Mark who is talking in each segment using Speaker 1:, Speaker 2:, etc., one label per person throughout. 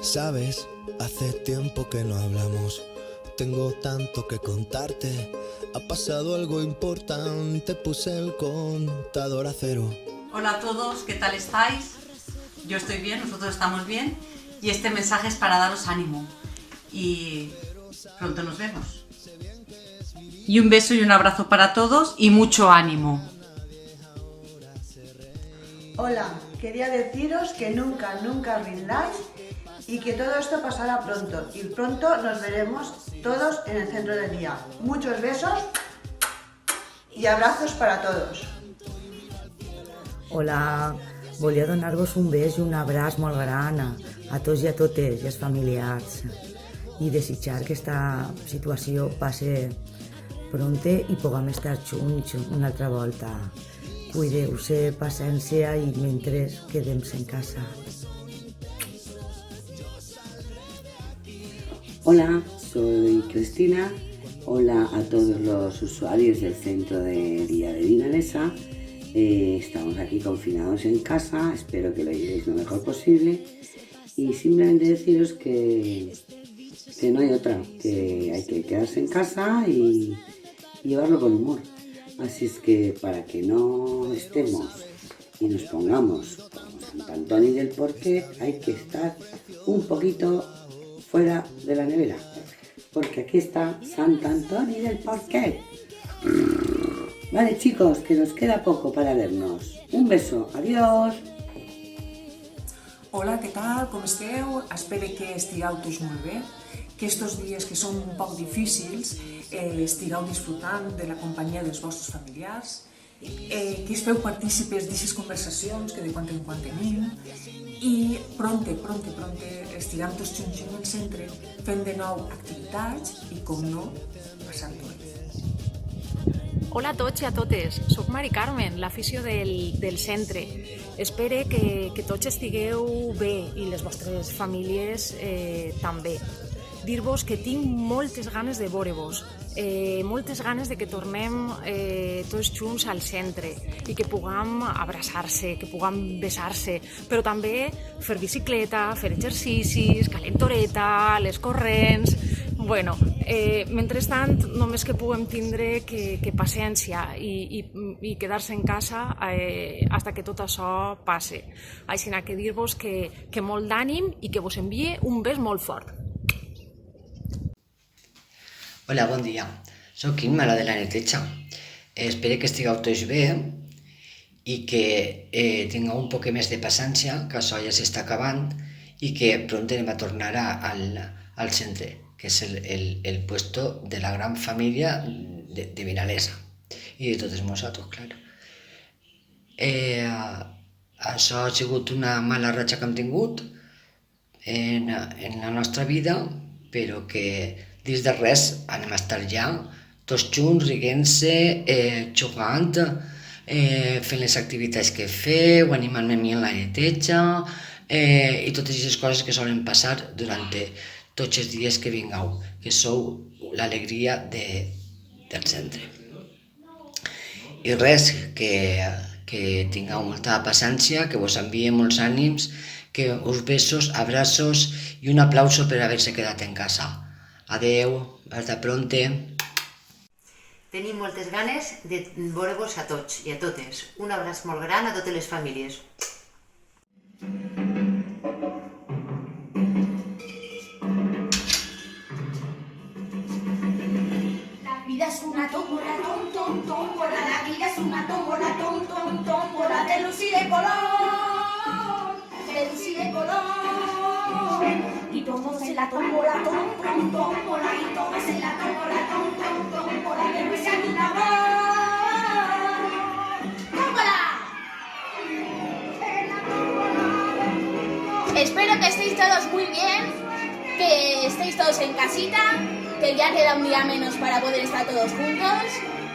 Speaker 1: Sabes, hace tiempo que no hablamos. Tengo tanto que contarte. Ha pasado algo importante. Puse el contador a cero.
Speaker 2: Hola a todos, ¿qué tal estáis? Yo estoy bien, nosotros estamos bien. Y este mensaje es para daros ánimo. Y pronto nos vemos. Y un beso y un abrazo para todos y mucho ánimo.
Speaker 3: Hola, quería deciros que nunca rindáis y que todo esto pasará pronto. Y pronto nos veremos todos en el centro del día. Muchos besos y abrazos para todos.
Speaker 4: Hola, volia donar-vos un bes i un abraç molt gran a tots i a totes i als familiars i desitjar que aquesta situació passe pronte i puguem estar junts una altra volta. Cuideu-se, paciència i mentre quedem-se en casa.
Speaker 5: Hola, soy Cristina. Hola a todos los usuarios del centro de día de Vinalesa. Estamos aquí confinados en casa, espero que lo llevéis lo mejor posible y simplemente deciros que no hay otra, que hay que quedarse en casa y llevarlo con humor. Así es que para que no estemos y nos pongamos como Sant Antoni del Porquet, hay que estar un poquito fuera de la nevera, porque aquí está Sant Antoni del Porquet. Vale, chicos, que nos queda poco para vernos. Un beso, adiós.
Speaker 6: Hola, què tal? Com esteu? Espero que estigueu tots molt bé, que estos dies que són un poc difícils estigueu disfrutant de la companyia dels vostres familiars, que es feu partícipes d'aquestes conversacions que de quan en quan tenim i pronte estiguem tots junts en el centre fent de nou activitats i, com no, passant-ho bé.
Speaker 7: Hola a tots i a totes, soc Mari Carmen, l'afició del centre. Espero que tots estigueu bé i les vostres famílies també. Dir-vos que tinc moltes ganes de veure-vos, moltes ganes de que tornem tots junts al centre i que puguem abraçar-se, que puguem besar-se, però també fer bicicleta, fer exercicis, calentoreta, les corrents. Bueno, mentrestant, només que puguem tindre que paciència i quedar-se en casa fins que tot això passe. Així que dir-vos que molt d'ànim i que vos envie un bes molt fort.
Speaker 8: Hola, bon dia. Soc Imma, la de la neteja. Espero que estigueu tots bé i que tingueu un poc més de paciència, que això ja s'està acabant i que pront anem a tornar al centre, que és el puesto de la gran família de Vinalesa i de totes nosaltres, clar. Això ha sigut una mala ratxa que hem tingut en la nostra vida, però que dins de res anem a estar ja tots junts, riguent-se, jugant, fent les activitats que feu, animant-me a mi en la neteja i totes aquestes coses que solen passar durant tots els dies que vingueu, que sou l'alegria del centre. I res, que tingueu molta paciència, que vos envie molts ànims, que us besos, abraços i un aplauso per haver-se quedat en casa. Adeu, hasta pronte.
Speaker 9: Tenim moltes ganes de veure-vos a tots i a totes. Un abraç molt gran a totes les famílies.
Speaker 10: La vida es una tómbola, tómbola. La vida es una tómbola, tómbola. De luz y de color, de luz y de color. Y todos en la tómbola, tómbola. Y todos en la tómbola, tómbola. Que no sea un amor. ¡Tómbola! Espero que estéis todos muy bien, que estéis todos en casita, que ya queda un día menos para poder estar todos juntos,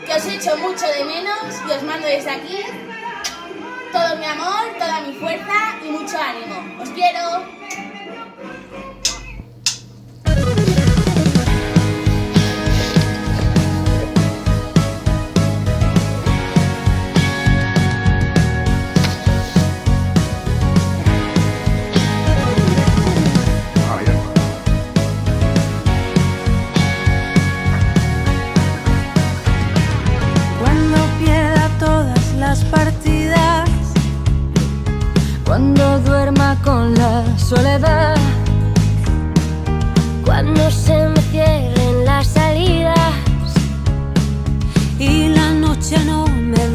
Speaker 10: que os echo mucho de menos y os mando desde aquí todo mi amor, toda mi fuerza y mucho ánimo. ¡Os quiero!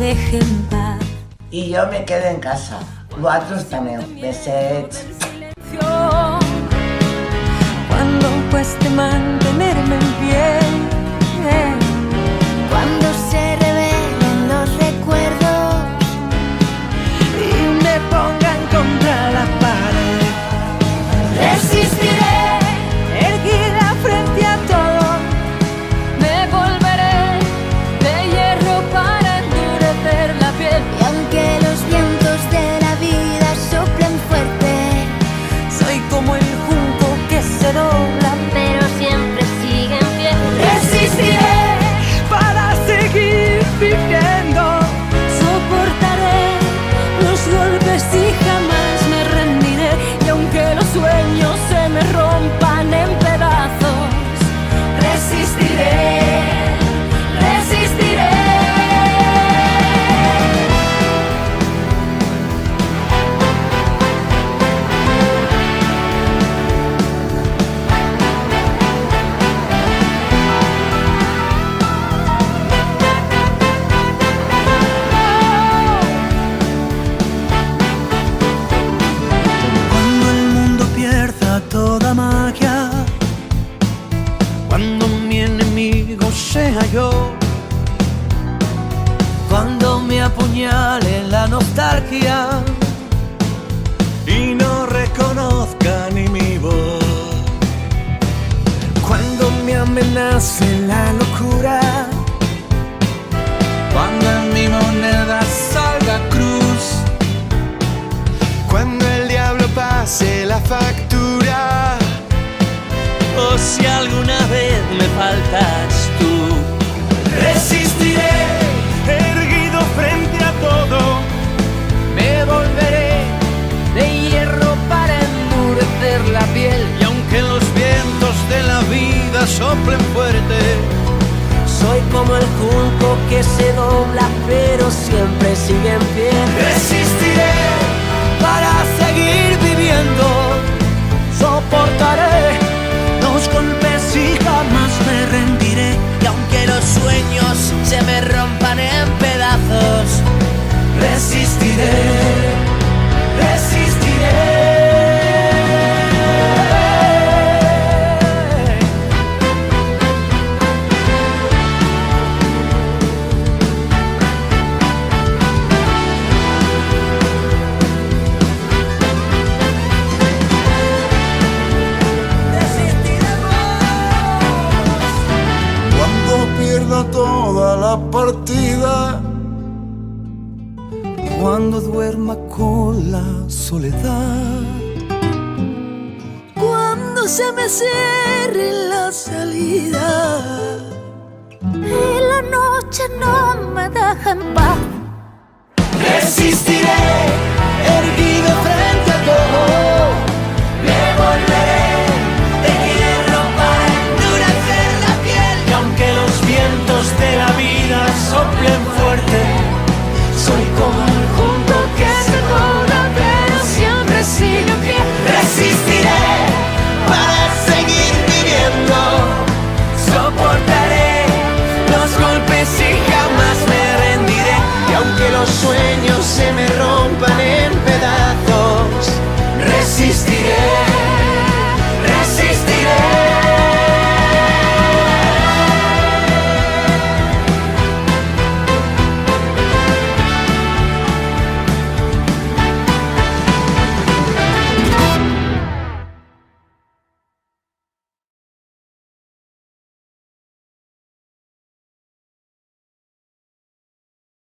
Speaker 11: deje en paz.
Speaker 12: I jo me quedo en casa. Vosaltres també. Besets.
Speaker 11: Cuando cueste mantenerme en pie,
Speaker 10: Cuando se revelen los recuerdos
Speaker 11: y me pongan contra la pared,
Speaker 10: resistiré.
Speaker 11: erguida frente a todo, me volveré de hierro para endurecer la piel.
Speaker 10: Y aunque los vientos de la vida soplen fuerte,
Speaker 11: Soy como el junco que se dobla,
Speaker 10: pero siempre sigue en pie.
Speaker 11: resistiré para seguir viviendo.
Speaker 10: Soportaré
Speaker 11: Los golpes y jamás me rendiré. Y aunque los sueños se me rompan en pedazos,
Speaker 10: resistiré, resistiré.
Speaker 1: Cuando el mundo pierda toda magia, cuando mi enemigo sea yo, cuando me apuñale la nostalgia y no reconozca ni mi voz, cuando me amenace la locura, cuando en mi moneda salga cruz, cuando el diablo pase la factura, o si alguna vez me faltas tú, resistiré, erguido frente a todo, me volveré de hierro para endurecer la piel. Y aunque los vientos de la vida soplen fuerte, soy como el junco que se dobla pero siempre sigue en pie. Resistiré para seguir viviendo, soportaré los golpes y jamás me rendiré. Y aunque los sueños se me rompan en pedazos, resistiré, resistiré. Pierda toda la partida, cuando duerma con la soledad,
Speaker 11: cuando se me cierre la salida
Speaker 10: Y la noche no me deja en paz.
Speaker 1: resistiré, erguido frente a todo, me volveré de hierro para endurecer la piel. Y aunque los vientos de la vida soplen fuerte, soy como